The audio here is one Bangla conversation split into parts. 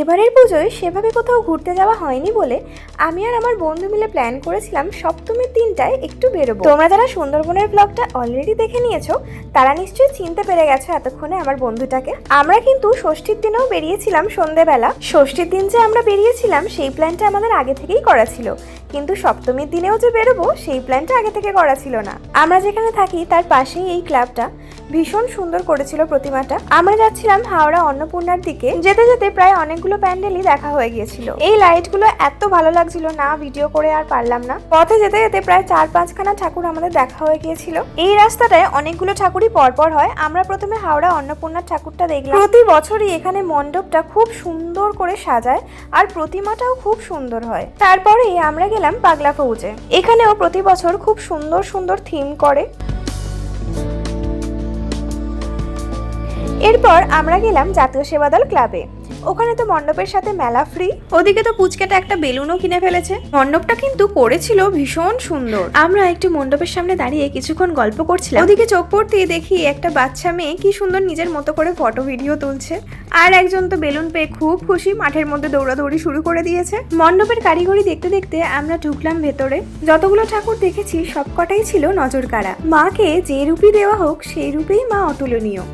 এবারের পুজোয় সেভাবে কোথাও ঘুরতে যাওয়া হয়নি বলে আমি আর আমার বন্ধু মিলে প্ল্যান করেছিলাম সপ্তমীর দিনটায় একটু বেরোবো। তোমরা যারা সুন্দরবনের ব্লগটা অলরেডি দেখে নিয়েছো তারা নিশ্চয়ই চিনতে পেরে গেছো এতক্ষণে আমার বন্ধুটাকে। আমরা কিন্তু ষষ্ঠীর দিনেও বেরিয়েছিলাম সন্ধ্যেবেলা। ষষ্ঠীর দিন যে আমরা বেরিয়েছিলাম সেই প্ল্যানটা আমাদের আগে থেকেই করা ছিল, কিন্তু সপ্তমীর দিনেও যে বেরোবো সেই প্ল্যানটা আগে থেকে করা ছিল না। আমরা যেখানে থাকি তার পাশেই এই ক্লাবটা, ভীষণ সুন্দর করেছিল প্রতিমাটা। আমরা যাচ্ছিলাম হাওড়া অন্নপূর্ণার দিকে, যেতে যেতে প্রায় অনেকগুলো প্যান্ডেলই দেখা হয়ে গিয়েছিল। এই লাইটগুলো এত ভালো লাগছিল না, ভিডিও করে আর পারলাম না। পথে যেতে যেতে প্রায় 4-5খানা ঠাকুর আমাদের দেখা হয়ে গিয়েছিল। এই রাস্তাটায় অনেকগুলো ঠাকুরই পরপর হয়। আমরা প্রথমে হাওড়া অন্নপূর্ণার ঠাকুরটা দেখলাম। প্রতি বছরই এখানে মণ্ডপটা খুব সুন্দর করে সাজায় আর প্রতিমাটাও খুব সুন্দর হয়। তারপরে আমরা গেলাম পাগলা ফৌজে। এখানেও প্রতি বছর খুব সুন্দর সুন্দর থিম করে। এরপর আমরা গেলাম জাতীয় সেবাদল ক্লাবে। ওখানে তো মণ্ডপের সাথে মেলা ফ্রি। ওদিকে তো পুচকেটা একটা বেলুনও কিনে ফেলেছে। মণ্ডপটা কিন্তু করেছিল ভীষণ সুন্দর। আমরা একটু মণ্ডপের সামনে দাঁড়িয়ে কিছুক্ষণ গল্প করছিলাম। ওদিকে চোখ পড়তেই দেখি একটা বাচ্চা মেয়ে কি সুন্দর নিজের মতো করে ফটো ভিডিও তুলছে, আর একজন তো বেলুন পেয়ে খুব খুশি, মাঠের মধ্যে দৌড়াদৌড়ি শুরু করে দিয়েছে। মণ্ডপের কারিগরি দেখতে দেখতে আমরা ঢুকলাম ভেতরে। যতগুলো ঠাকুর দেখেছি সবকটাই ছিল নজর কাড়া। মাকে যে রূপই দেওয়া হোক সেই রূপেই মা অতুলনীয়।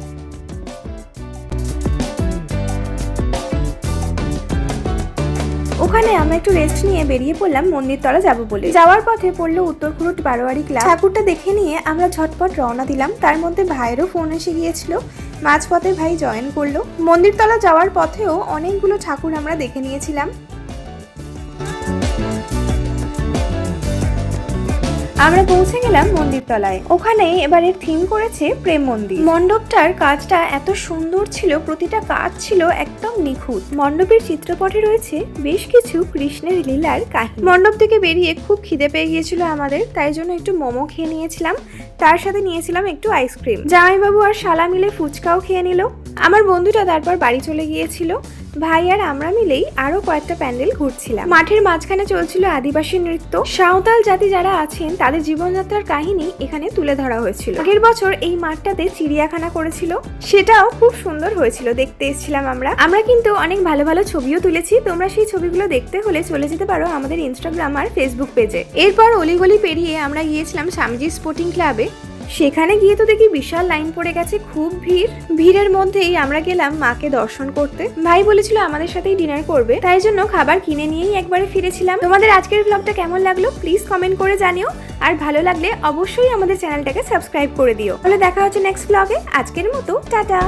ওখানে আমরা একটু রেস্ট নিয়ে বেরিয়ে পড়লাম মন্দিরতলা যাবো বলে। যাওয়ার পথে পড়লো উত্তরকুরুট বারোয়ারি ক্লাব। ঠাকুরটা দেখে নিয়ে আমরা ঝটপট রওনা দিলাম। তার মধ্যে ভাইয়েরও ফোন এসে গিয়েছিল, মাঝপথে ভাই জয়েন করলো। মন্দিরতলা যাওয়ার পথেও অনেকগুলো ঠাকুর আমরা দেখে নিয়েছিলাম। আমরা পৌঁছে গেলাম মন্দিরতলায়। ওখানে এবারের থিম করেছে প্রেম মন্দির। মণ্ডপটার কাজটা এত সুন্দর ছিল, প্রতিটা কাজ ছিল একদম নিখুঁত। মণ্ডপের চিত্রপটে রয়েছে বেশ কিছু কৃষ্ণের লীলার কাহিনী। মণ্ডপ থেকে বেরিয়ে খুব খিদে পেয়ে গিয়েছিল আমাদের, তাই জন্য একটু মোমো খেয়ে নিয়েছিলাম, তার সাথে নিয়েছিলাম একটু আইসক্রিম। জামাইবাবু আর শালা মিলে ফুচকাও খেয়ে নিল। আমার বন্ধুটা তারপর বাড়ি চলে গিয়েছিল। ভাই আর আমরা মিলেই আরো কয়েকটা প্যান্ডেল ঘুরছিলাম। মাঠের মাঝখানে চলছিল আদিবাসী নৃত্য। সাঁওতাল জাতি যারা আছেন তাদের জীবনযাত্রার কাহিনী এখানে তুলে ধরা হয়েছিল। আগের বছর এই মাঠটাতে চিড়িয়াখানা করেছিল, সেটাও খুব সুন্দর হয়েছিল, দেখতে এসেছিলাম আমরা কিন্তু অনেক ভালো ভালো ছবিও তুলেছি। তোমরা সেই ছবিগুলো দেখতে হলে চলে যেতে পারো আমাদের ইনস্টাগ্রাম আর ফেসবুক পেজে। এরপর অলিগলি পেরিয়ে আমরা গিয়েছিলাম স্বামীজি স্পোর্টিং ক্লাবে। সেখানে গিয়ে তো দেখি বিশাল লাইন পড়ে গেছে, খুব ভিড়ের মধ্যেই আমরা গেলাম মাকে দর্শন করতে। ভাই বলেছিল আমাদের সাথেই ডিনার করবে, তাই জন্য খাবার কিনে নিয়েই একবারে ফিরেছিলাম। তোমাদের আজকের ব্লগটা কেমন লাগলো প্লিজ কমেন্ট করে জানিও, আর ভালো লাগলে অবশ্যই আমাদের চ্যানেলটাকে সাবস্ক্রাইব করে দিও। তাহলে দেখা হচ্ছে নেক্সট ব্লগে। আজকের মতো টাটা।